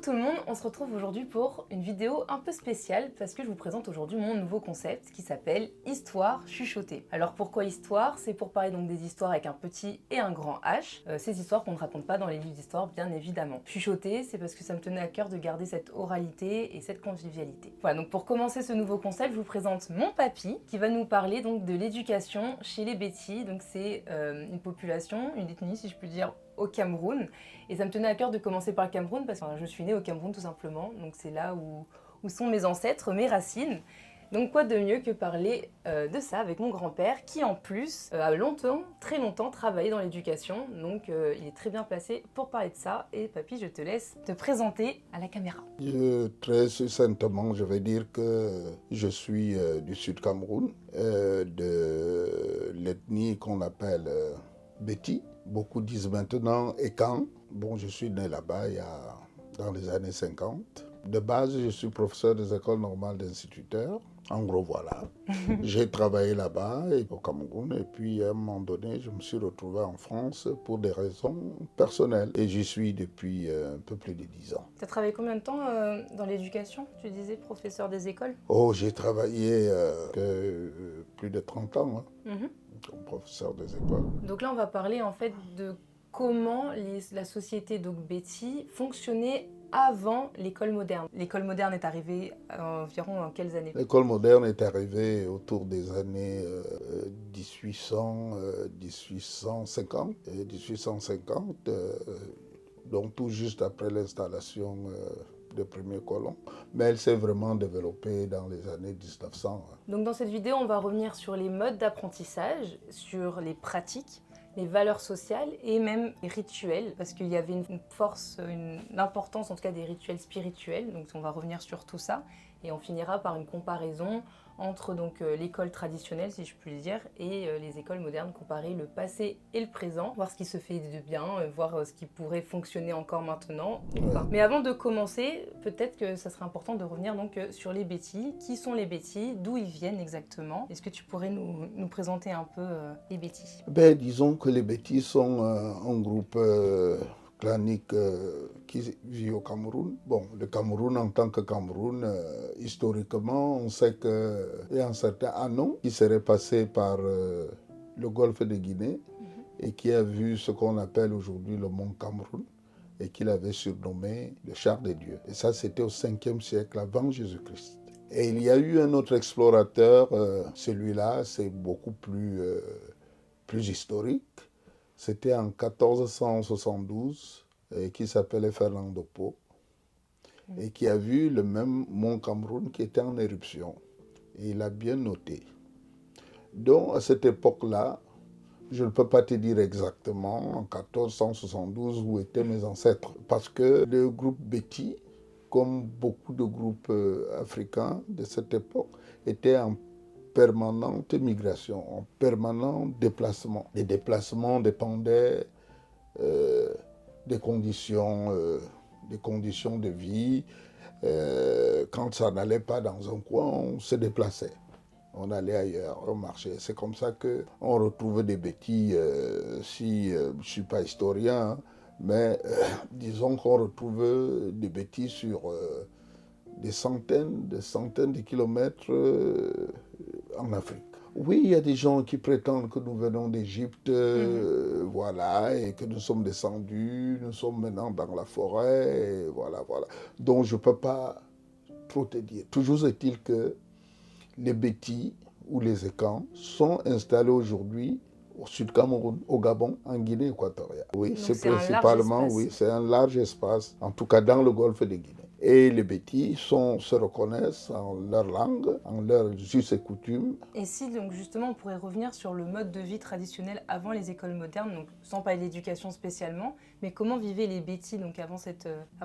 tout le monde, on se retrouve aujourd'hui pour une vidéo un peu spéciale parce que je vous présente aujourd'hui mon nouveau concept qui s'appelle Histoire chuchotée. Alors pourquoi histoire? C'est pour parler donc des histoires avec un petit et un grand H, ces histoires qu'on ne raconte pas dans les livres d'histoire bien évidemment. Chuchoter, c'est parce que ça me tenait à cœur de garder cette oralité et cette convivialité. Voilà, donc pour commencer ce nouveau concept, je vous présente mon papy qui va nous parler donc de l'éducation chez les Bétis. Donc c'est une population, une ethnie si je puis dire, au Cameroun. Et ça me tenait à cœur de commencer par le Cameroun parce que je suis née au Cameroun tout simplement. Donc c'est là où sont mes ancêtres, mes racines. Donc quoi de mieux que parler de ça avec mon grand-père qui en plus a longtemps, très longtemps travaillé dans l'éducation. Donc il est très bien placé pour parler de ça. Et papy, je te laisse te présenter à la caméra. Très succinctement, je vais dire que je suis du Sud Cameroun, de l'ethnie qu'on appelle Béti. Beaucoup disent maintenant Ekan. Bon, je suis né là-bas dans les années 50. De base, je suis professeur des écoles normales d'instituteurs. En gros, voilà. J'ai travaillé là-bas au Cameroun et puis à un moment donné, je me suis retrouvé en France pour des raisons personnelles. Et j'y suis depuis un peu plus de 10 ans. Tu as travaillé combien de temps dans l'éducation? Tu disais professeur des écoles? Oh, j'ai travaillé plus de 30 ans comme professeur des écoles. Donc là, on va parler en fait de comment la société Béti fonctionnait avant l'école moderne. L'école moderne est arrivée environ en quelles années? L'école moderne est arrivée autour des années 1850, donc tout juste après l'installation des premiers colons. Mais elle s'est vraiment développée dans les années 1900. Donc dans cette vidéo, on va revenir sur les modes d'apprentissage, sur les pratiques, les valeurs sociales et même les rituels, parce qu'il y avait une force, une importance en tout cas des rituels spirituels, donc on va revenir sur tout ça, et on finira par une comparaison entre donc l'école traditionnelle, si je puis dire, et les écoles modernes, comparer le passé et le présent, voir ce qui se fait de bien, voir ce qui pourrait fonctionner encore maintenant ou pas. Mais avant de commencer, peut-être que ça serait important de revenir donc sur les Bétis. Qui sont les Bétis? D'où ils viennent exactement? Est-ce que tu pourrais nous présenter un peu les Bétis? Disons que les Bétis sont un groupe clanique qui vit au Cameroun. Bon, le Cameroun en tant que Cameroun, historiquement, on sait qu'il y a un certain Anon qui serait passé par le golfe de Guinée et qui a vu ce qu'on appelle aujourd'hui le mont Cameroun et qu'il avait surnommé le char des dieux. Et ça, c'était au 5e siècle avant Jésus-Christ. Et il y a eu un autre explorateur, celui-là, c'est beaucoup plus historique. C'était en 1472, qui s'appelait Fernando Po, et qui a vu le même mont Cameroun qui était en éruption. Et il a bien noté. Donc, à cette époque-là, je ne peux pas te dire exactement en 1472 où étaient mes ancêtres, parce que le groupe Béti, comme beaucoup de groupes africains de cette époque, était en permanente migration, en permanent déplacement. Les déplacements dépendaient des conditions de vie. Quand ça n'allait pas dans un coin, on se déplaçait. On allait ailleurs, on marchait. C'est comme ça qu'on retrouvait des Bétis, je ne suis pas historien, hein, mais disons qu'on retrouve des Bétis sur des centaines de kilomètres en Afrique. Oui, il y a des gens qui prétendent que nous venons d'Égypte, voilà, et que nous sommes descendus, nous sommes maintenant dans la forêt, et voilà. Donc je ne peux pas trop te dire. Toujours est-il que les Bétis ou les Ekans sont installés aujourd'hui au Sud Cameroun, au Gabon, en Guinée équatoriale. Oui, c'est principalement, c'est un large espace, en tout cas dans le golfe de Guinée. Et les Bétis se reconnaissent en leur langue, en leurs us et coutumes. Et si donc justement on pourrait revenir sur le mode de vie traditionnel avant les écoles modernes, donc sans parler d'éducation spécialement, mais comment vivaient les Bétis donc avant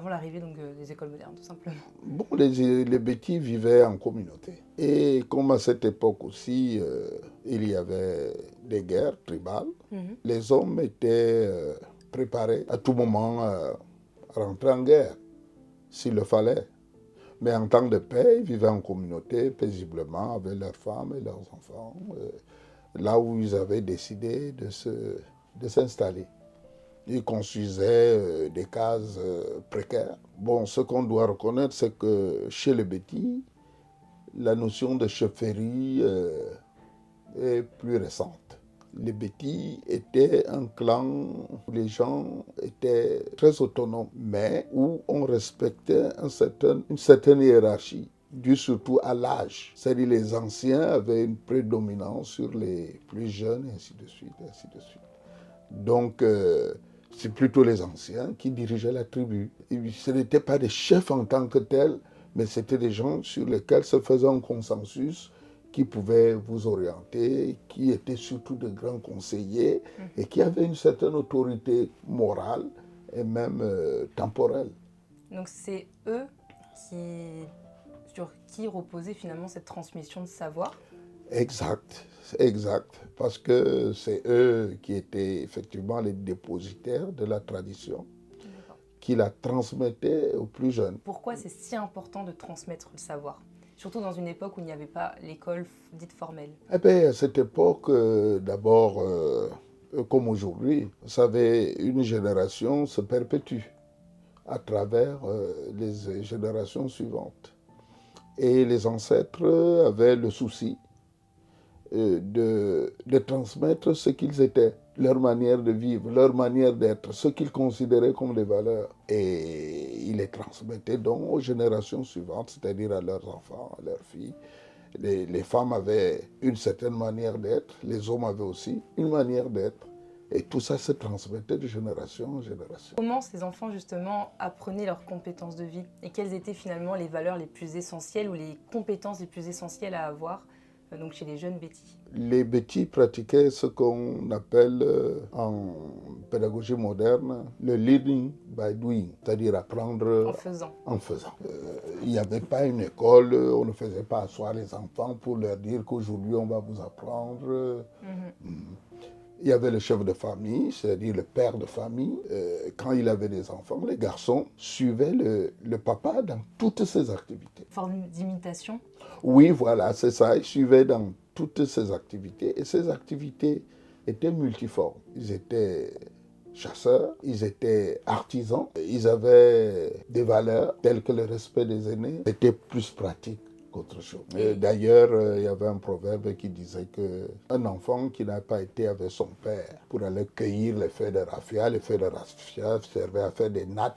l'arrivée des écoles modernes tout simplement? Bon, les Bétis vivaient en communauté. Et comme à cette époque aussi, il y avait des guerres tribales, les hommes étaient préparés à tout moment à rentrer en guerre, s'il le fallait. Mais en temps de paix, ils vivaient en communauté, paisiblement, avec leurs femmes et leurs enfants, là où ils avaient décidé de s'installer. Ils construisaient des cases précaires. Bon, ce qu'on doit reconnaître, c'est que chez les Bétis, la notion de chefferie est plus récente. Les Bétis étaient un clan où les gens étaient très autonomes, mais où on respectait une certaine hiérarchie, due surtout à l'âge. C'est-à-dire les anciens avaient une prédominance sur les plus jeunes, et ainsi de suite, et ainsi de suite. Donc, c'est plutôt les anciens qui dirigeaient la tribu. Et ce n'étaient pas des chefs en tant que tels, mais c'était des gens sur lesquels se faisait un consensus, qui pouvaient vous orienter, qui étaient surtout de grands conseillers et qui avaient une certaine autorité morale et même temporelle. Donc c'est eux sur qui reposait finalement cette transmission de savoir. Exact, exact. Parce que c'est eux qui étaient effectivement les dépositaires de la tradition, qui la transmettaient aux plus jeunes. Pourquoi c'est si important de transmettre le savoir ? Surtout dans une époque où il n'y avait pas l'école dite formelle. Eh bien, à cette époque, d'abord, comme aujourd'hui, vous savez, une génération se perpétue à travers les générations suivantes. Et les ancêtres avaient le souci de transmettre ce qu'ils étaient, leur manière de vivre, leur manière d'être, ce qu'ils considéraient comme des valeurs. Et ils les transmettaient donc aux générations suivantes, c'est-à-dire à leurs enfants, à leurs filles. Les femmes avaient une certaine manière d'être, les hommes avaient aussi une manière d'être. Et tout ça se transmettait de génération en génération. Comment ces enfants justement apprenaient leurs compétences de vie et quelles étaient finalement les valeurs les plus essentielles ou les compétences les plus essentielles à avoir donc chez les jeunes Bétis? Les Bétis pratiquaient ce qu'on appelle en pédagogie moderne le learning by doing, c'est-à-dire apprendre en faisant. Il n'y avait pas une école, on ne faisait pas asseoir les enfants pour leur dire qu'aujourd'hui on va vous apprendre. Il y avait le chef de famille, c'est-à-dire le père de famille. Quand il avait des enfants, les garçons suivaient le papa dans toutes ses activités. Forme d'imitation? Oui, voilà, c'est ça. Ils suivaient dans toutes ses activités. Et ces activités étaient multiformes. Ils étaient chasseurs, ils étaient artisans, ils avaient des valeurs telles que le respect des aînés. C'était plus pratique qu'autre chose. D'ailleurs, il y avait un proverbe qui disait qu'un enfant qui n'a pas été avec son père pour aller cueillir les feuilles de raffia servaient à faire des nattes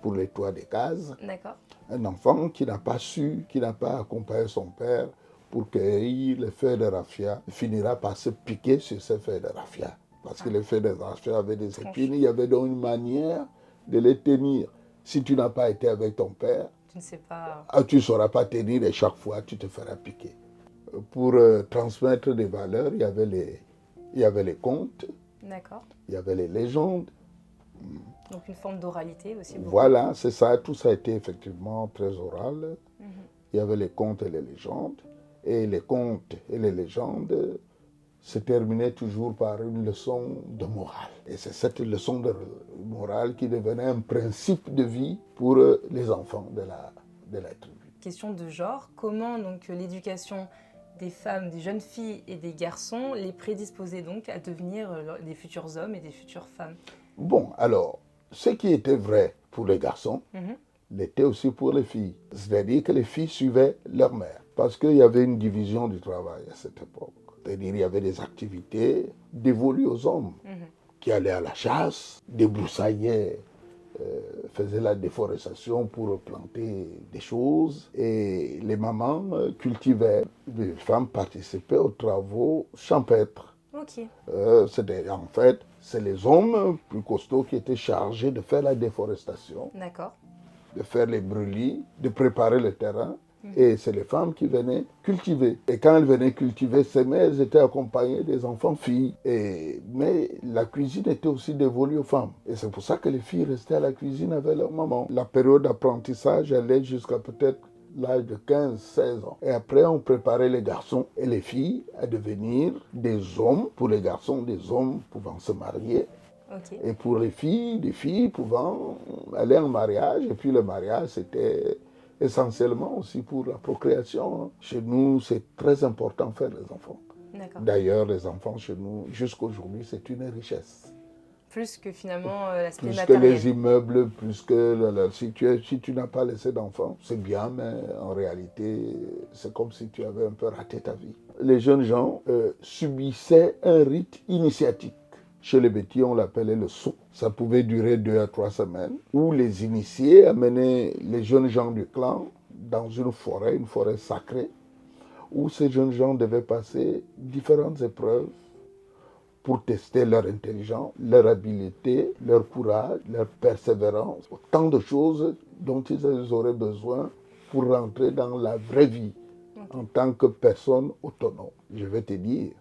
pour les toits des cases. D'accord. Un enfant qui n'a pas accompagné son père pour cueillir les feuilles de raffia finira par se piquer sur ces feuilles de raffia. Parce que les feuilles de raffia avaient des épines, il y avait donc une manière de les tenir. Si tu n'as pas été avec ton père, tu ne sais pas. Tu ne sauras pas tenir et chaque fois tu te feras piquer. Pour transmettre des valeurs, il y avait les contes, D'accord. il y avait les légendes. Donc une forme d'oralité aussi. Beaucoup. Voilà, c'est ça, tout ça a été effectivement très oral. Il y avait les contes et les légendes. Et les contes et les légendes se terminaient toujours par une leçon de morale. Et c'est cette leçon de morale qui devenait un principe de vie pour les enfants de la tribu. Question de genre, comment donc l'éducation des femmes, des jeunes filles et des garçons les prédisposait donc à devenir des futurs hommes et des futures femmes? Bon, alors, ce qui était vrai pour les garçons l'était aussi pour les filles. C'est-à-dire que les filles suivaient leur mère. Parce qu'il y avait une division du travail à cette époque. C'est-à-dire qu'il y avait des activités dévolues aux hommes qui allaient à la chasse, débrousaillaient, faisaient la déforestation pour planter des choses. Et les mamans cultivaient. Les femmes participaient aux travaux champêtres. Ok. En fait, c'est les hommes plus costauds qui étaient chargés de faire la déforestation. D'accord. De faire les brûlis, de préparer le terrain. Et c'est les femmes qui venaient cultiver. Et quand elles venaient cultiver, elles étaient accompagnées des enfants-filles. Mais la cuisine était aussi dévolue aux femmes. Et c'est pour ça que les filles restaient à la cuisine avec leur maman. La période d'apprentissage allait jusqu'à peut-être l'âge de 15-16 ans. Et après, on préparait les garçons et les filles à devenir des hommes. Pour les garçons, des hommes pouvant se marier. Okay. Et pour les filles, des filles pouvant aller en mariage. Et puis le mariage, c'était essentiellement aussi pour la procréation. Chez nous, c'est très important de faire les enfants. D'ailleurs, les enfants chez nous, jusqu'aujourd'hui, c'est une richesse. Plus que finalement l'aspect Plus que matériel. les immeubles, plus que... si tu n'as pas laissé d'enfants, c'est bien, mais en réalité, c'est comme si tu avais un peu raté ta vie. Les jeunes gens subissaient un rite initiatique. Chez les Bétis, on l'appelait le saut. Ça pouvait durer 2 à 3 semaines, où les initiés amenaient les jeunes gens du clan dans une forêt sacrée, où ces jeunes gens devaient passer différentes épreuves pour tester leur intelligence, leur habileté, leur courage, leur persévérance, autant de choses dont ils auraient besoin pour rentrer dans la vraie vie en tant que personne autonome. Je vais te dire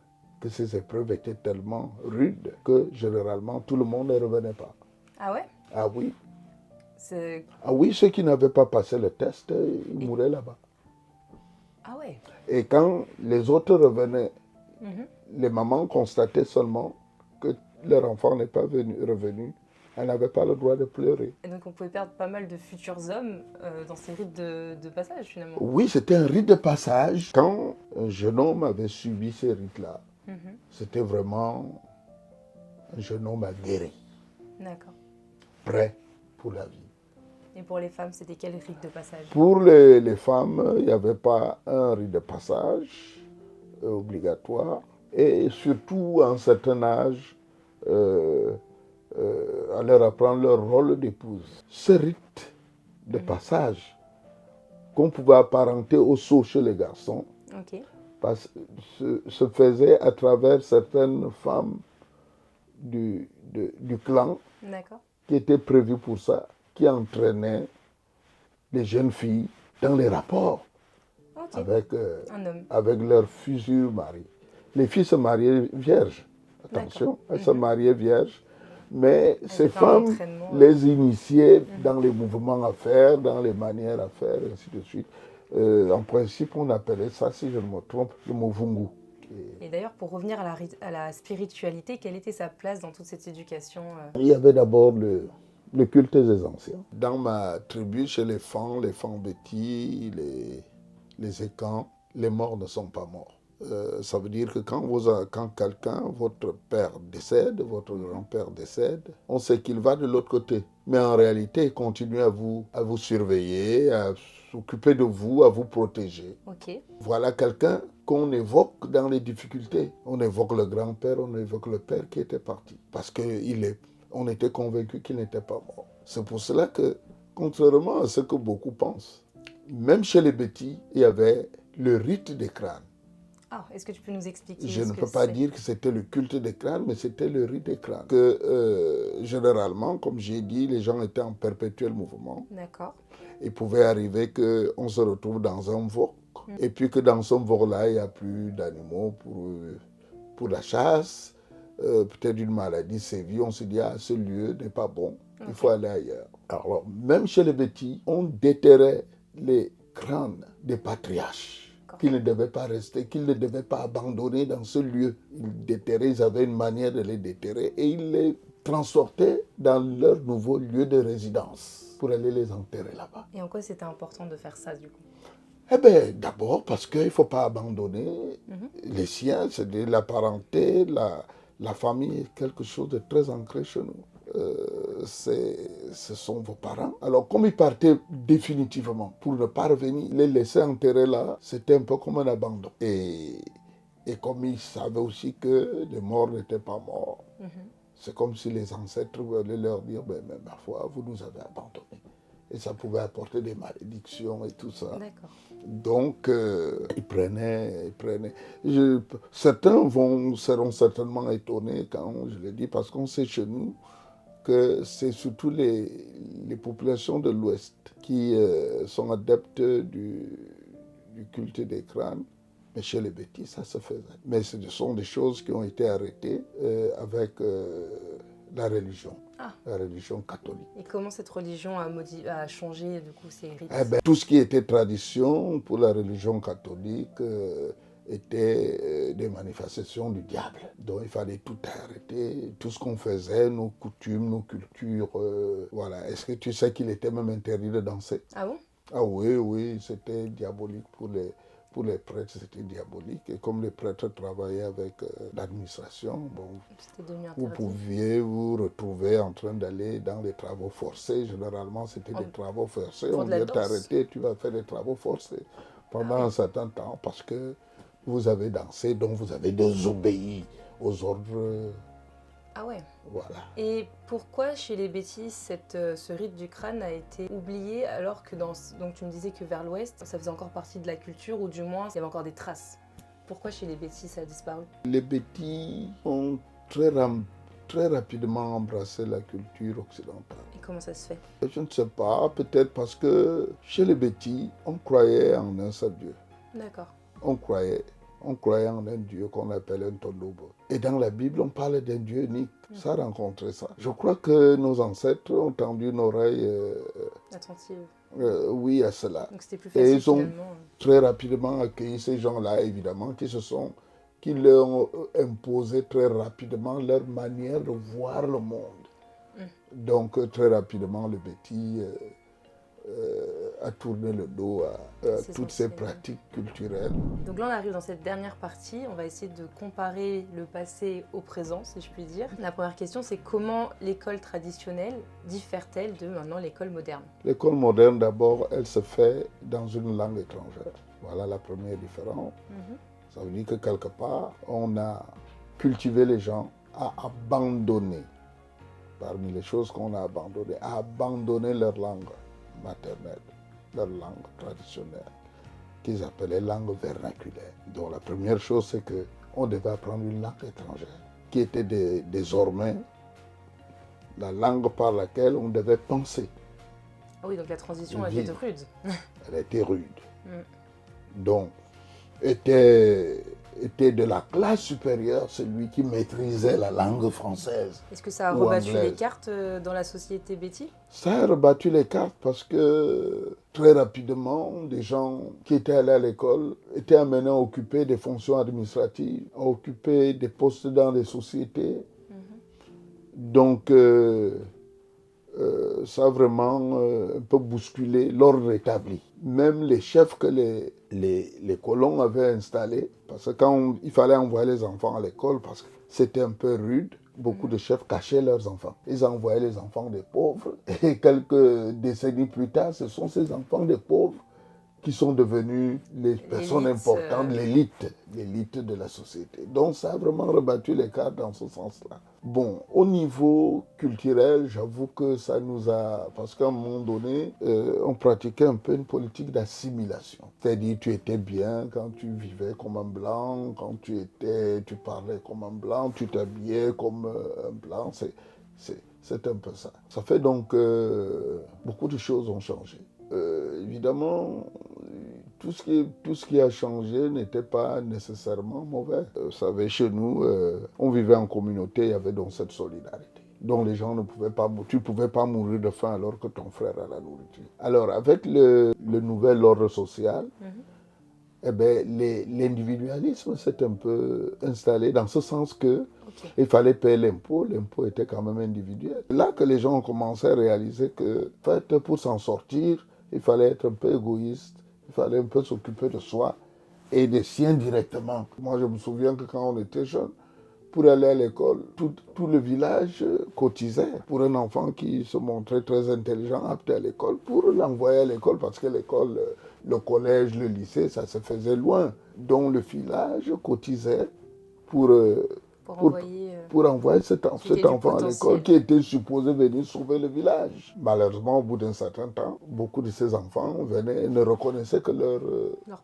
que ces épreuves étaient tellement rudes que généralement tout le monde ne revenait pas. Ah ouais? Ah oui. C'est... Ah oui, ceux qui n'avaient pas passé le test, ils mouraient là-bas. Ah ouais. Et quand les autres revenaient, les mamans constataient seulement que leur enfant n'est pas revenu. Elles n'avaient pas le droit de pleurer. Et donc on pouvait perdre pas mal de futurs hommes dans ces rites de passage finalement. Oui, c'était un rite de passage. Quand un jeune homme avait subi ces rites-là, c'était vraiment un jeune homme aguerri, D'accord. prêt pour la vie. Et pour les femmes, c'était quel rite de passage? Pour les femmes, il n'y avait pas un rite de passage obligatoire. Et surtout, à un certain âge, à leur apprendre leur rôle d'épouse. Ce rite de passage, qu'on pouvait apparenter au saut chez les garçons, se faisait à travers certaines femmes du clan qui étaient prévues pour ça, qui entraînaient les jeunes filles dans les rapports avec leurs futurs maris. Les filles se mariaient vierges, attention, elles se mariaient vierges, mais ces femmes les initiaient dans les mouvements à faire, dans les manières à faire, et ainsi de suite. En principe, on appelait ça, si je ne me trompe, le movungu. Et d'ailleurs, pour revenir à la spiritualité, quelle était sa place dans toute cette éducation Il y avait d'abord le culte des anciens. Dans ma tribu, chez les Fans Bétis, les Écans, les morts ne sont pas morts. Ça veut dire que quand quelqu'un, votre père décède, votre grand-père décède, on sait qu'il va de l'autre côté. Mais en réalité, il continue à vous surveiller, à s'occuper de vous, à vous protéger. Voilà quelqu'un qu'on évoque dans les difficultés. On évoque le grand-père, on évoque le père qui était parti. Parce qu'on était convaincu qu'il n'était pas mort. C'est pour cela que, contrairement à ce que beaucoup pensent, même chez les Bétis, il y avait le rite des crânes. Ah, est-ce que tu peux nous expliquer Je ne peux pas dire que c'était le culte des crânes, mais c'était le rite des crânes. Que généralement, comme j'ai dit, les gens étaient en perpétuel mouvement. D'accord. Il pouvait arriver qu'on se retrouve dans un voc, et puis que dans ce voc-là, il n'y a plus d'animaux pour la chasse. Peut-être une maladie sévit, on se dit, ah, ce lieu n'est pas bon, il faut aller ailleurs. Alors, même chez les Bétis, on déterrait les crânes des patriarches, qu'ils ne devaient pas rester, qu'ils ne devaient pas abandonner dans ce lieu. Ils avaient une manière de les déterrer et ils les transportaient dans leur nouveau lieu de résidence pour aller les enterrer là-bas. Et en quoi c'était important de faire ça du coup? Eh bien, d'abord parce qu'il ne faut pas abandonner les siens, c'est de la parenté, la famille est quelque chose de très ancré chez nous. Ce sont vos parents. Alors, comme ils partaient définitivement pour ne pas revenir, les laisser enterrer là, c'était un peu comme un abandon. Et comme ils savaient aussi que les morts n'étaient pas morts, c'est comme si les ancêtres voulaient leur dire, mais ma foi, vous nous avez abandonnés. Et ça pouvait apporter des malédictions et tout ça. Donc, ils prenaient. Certains seront certainement étonnés quand je le dis, parce qu'on sait chez nous que c'est surtout les populations de l'Ouest qui sont adeptes du culte des crânes. Mais chez les Bétis, ça se faisait. Mais ce sont des choses qui ont été arrêtées avec la religion. La religion catholique. Et comment cette religion a changé du coup ces rites? Tout ce qui était tradition pour la religion catholique était des manifestations du diable. Donc il fallait tout arrêter, tout ce qu'on faisait, nos coutumes, nos cultures. Voilà. Est-ce que tu sais qu'il était même interdit de danser? Ah bon? Ah oui, c'était diabolique Pour les prêtres, c'était diabolique. Et comme les prêtres travaillaient avec l'administration, bon, C'était devenu vous interdit. pouviez vous retrouver en train d'aller dans les travaux forcés. Généralement, c'était des travaux forcés. Pour On de la vient danse. t'arrêter, tu vas faire des travaux forcés pendant un certain temps parce que vous avez dansé, donc vous avez désobéi aux ordres. Ah ouais. Voilà. Et pourquoi chez les Bétis, ce rite du crâne a été oublié alors que donc tu me disais que vers l'ouest, ça faisait encore partie de la culture ou du moins il y avait encore des traces. Pourquoi chez les Bétis ça a disparu? Les Bétis ont très rapidement embrassé la culture occidentale. Et comment ça se fait? Je ne sais pas, peut-être parce que chez les Bétis, on croyait en un seul Dieu. D'accord. On croyait en un Dieu qu'on appelle un Tolobo. Et dans la Bible, on parle d'un Dieu unique. Ça a rencontré ça. Je crois que nos ancêtres ont tendu une oreille Attentive. oui à cela. Donc c'était plus facile Et ils ont finalement. très rapidement accueilli ces gens-là, évidemment, qui leur ont imposé très rapidement leur manière de voir le monde. Donc très rapidement, le Béti a tourné le dos à toutes ces pratiques culturelles. Donc là, on arrive dans cette dernière partie. On va essayer de comparer le passé au présent, si je puis dire. La première question, c'est comment l'école traditionnelle diffère-t-elle de maintenant l'école moderne? L'école moderne, d'abord, elle se fait dans une langue étrangère. Voilà la première différence. Ça veut dire que quelque part, on a cultivé les gens à abandonner, parmi les choses qu'on a abandonnées, à abandonner leur langue maternelle, leur langue traditionnelle, qu'ils appelaient langue vernaculaire. Donc la première chose, c'est qu'on devait apprendre une langue étrangère, qui était désormais la langue par laquelle on devait penser. Ah oui, donc la transition a été rude. Elle était rude. Donc, était de la classe supérieure celui qui maîtrisait la langue française. Est-ce que ça a rebattu les cartes dans la société Béti? Ça a rebattu les cartes parce que très rapidement, des gens qui étaient allés à l'école étaient amenés à occuper des fonctions administratives, à occuper des postes dans les sociétés. Donc, ça a vraiment un peu bousculé l'ordre établi. Même les chefs que les colons avaient installés, parce que quand il fallait envoyer les enfants à l'école, parce que c'était un peu rude, beaucoup de chefs cachaient leurs enfants. Ils envoyaient les enfants des pauvres, et quelques décennies plus tard, ce sont ces enfants des pauvres qui sont devenus les personnes importantes, l'élite de la société. Donc ça a vraiment rebattu les cartes dans ce sens-là. Bon, au niveau culturel, j'avoue que ça nous a... Parce qu'à un moment donné, on pratiquait un peu une politique d'assimilation. C'est-à-dire, tu étais bien quand tu vivais comme un blanc, quand tu parlais comme un blanc, tu t'habillais comme un blanc. C'est un peu ça. Ça fait donc que beaucoup de choses ont changé. Évidemment, tout ce qui a changé n'était pas nécessairement mauvais. Vous savez, chez nous, on vivait en communauté, il y avait donc cette solidarité. Donc les gens tu ne pouvais pas mourir de faim alors que ton frère a la nourriture. Alors avec le nouvel ordre social, eh ben, l'individualisme s'est un peu installé dans ce sens que il fallait payer l'impôt était quand même individuel. Là que les gens ont commencé à réaliser que, en fait, pour s'en sortir, il fallait être un peu égoïste, il fallait un peu s'occuper de soi et des siens directement. Moi, je me souviens que quand on était jeune, pour aller à l'école, tout le village cotisait pour un enfant qui se montrait très intelligent, apte à l'école, pour l'envoyer à l'école, parce que l'école, le collège, le lycée, ça se faisait loin. Donc le village cotisait pour envoyer cet enfant à l'école qui était supposé venir sauver le village. Malheureusement, au bout d'un certain temps, beaucoup de ces enfants venaient et ne reconnaissaient que leurs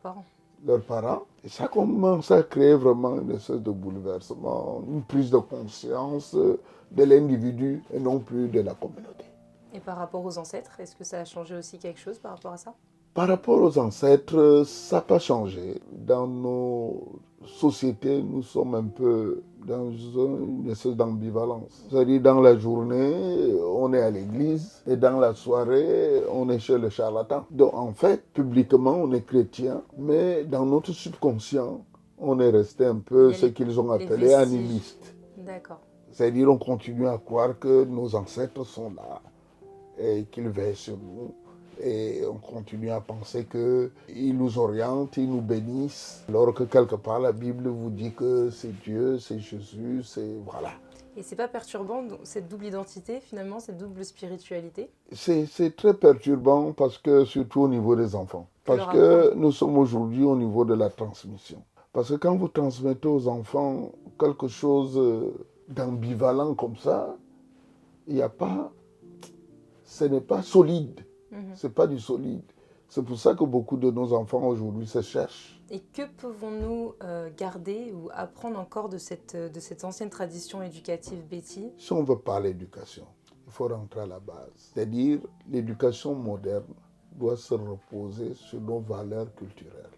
parents. Et ça commence à créer vraiment une espèce de bouleversement, une prise de conscience de l'individu et non plus de la communauté. Et par rapport aux ancêtres, est-ce que ça a changé aussi quelque chose par rapport à ça? Par rapport aux ancêtres, ça n'a pas changé. Dans nos sociétés, nous sommes un peu dans une espèce d'ambivalence. C'est-à-dire, dans la journée, on est à l'église, et dans la soirée, on est chez le charlatan. Donc, en fait, publiquement, on est chrétien, mais dans notre subconscient, on est resté un peu ce qu'ils ont appelé animiste. D'accord. C'est-à-dire, on continue à croire que nos ancêtres sont là, et qu'ils veillent sur nous. Et on continue à penser qu'ils nous orientent, ils nous bénissent, alors que quelque part la Bible vous dit que c'est Dieu, c'est Jésus, c'est... voilà. Et c'est pas perturbant, cette double identité, finalement, cette double spiritualité? C'est très perturbant parce que, surtout au niveau des enfants. Parce que nous sommes aujourd'hui au niveau de la transmission. Parce que quand vous transmettez aux enfants quelque chose d'ambivalent comme ça, il n'y a pas... ce n'est pas solide. C'est pas du solide. C'est pour ça que beaucoup de nos enfants aujourd'hui se cherchent. Et que pouvons-nous garder ou apprendre encore de cette ancienne tradition éducative, Betty? Si on veut parler d'éducation, il faut rentrer à la base. C'est-à-dire, l'éducation moderne doit se reposer sur nos valeurs culturelles,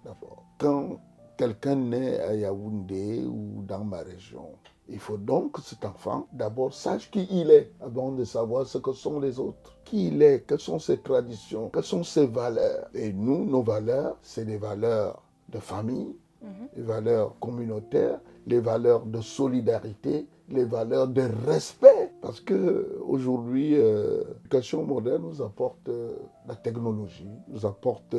d'abord. Quand quelqu'un naît à Yaoundé ou dans ma région, il faut donc que cet enfant, d'abord, sache qui il est, avant de savoir ce que sont les autres. Qui il est, quelles sont ses traditions, quelles sont ses valeurs. Et nous, nos valeurs, c'est des valeurs de famille, les valeurs communautaires, les valeurs de solidarité, les valeurs de respect. Parce qu'aujourd'hui, l'éducation moderne nous apporte la technologie, nous apporte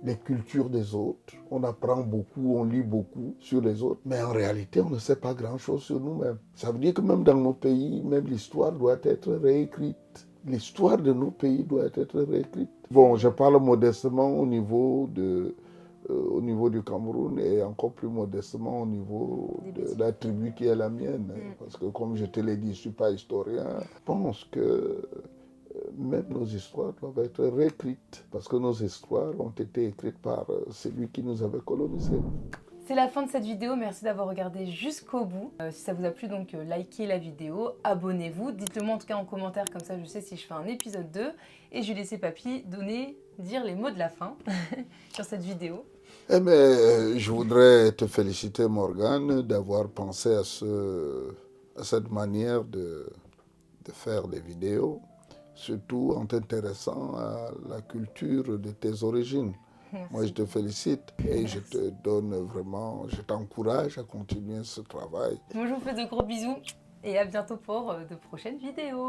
les cultures des autres. On apprend beaucoup, on lit beaucoup sur les autres. Mais en réalité, on ne sait pas grand-chose sur nous-mêmes. Ça veut dire que même dans nos pays, même l'histoire doit être réécrite. L'histoire de nos pays doit être réécrite. Bon, je parle modestement au niveau du Cameroun et encore plus modestement au niveau de la tribu qui est la mienne. Parce que comme je te l'ai dit, je ne suis pas historien. Je pense que même nos histoires doivent être réécrites. Parce que nos histoires ont été écrites par celui qui nous avait colonisés. C'est la fin de cette vidéo, merci d'avoir regardé jusqu'au bout. Si ça vous a plu, donc likez la vidéo, abonnez-vous, dites-le moi en tout cas en commentaire, comme ça je sais si je fais un épisode 2. Et je vais laisser Papy dire les mots de la fin sur cette vidéo. Eh bien, je voudrais te féliciter Morgane d'avoir pensé à cette manière de faire des vidéos, surtout en t'intéressant à la culture de tes origines. Merci. Moi, je te félicite et je te donne vraiment, je t'encourage à continuer ce travail. Moi, je vous fais de gros bisous et à bientôt pour de prochaines vidéos.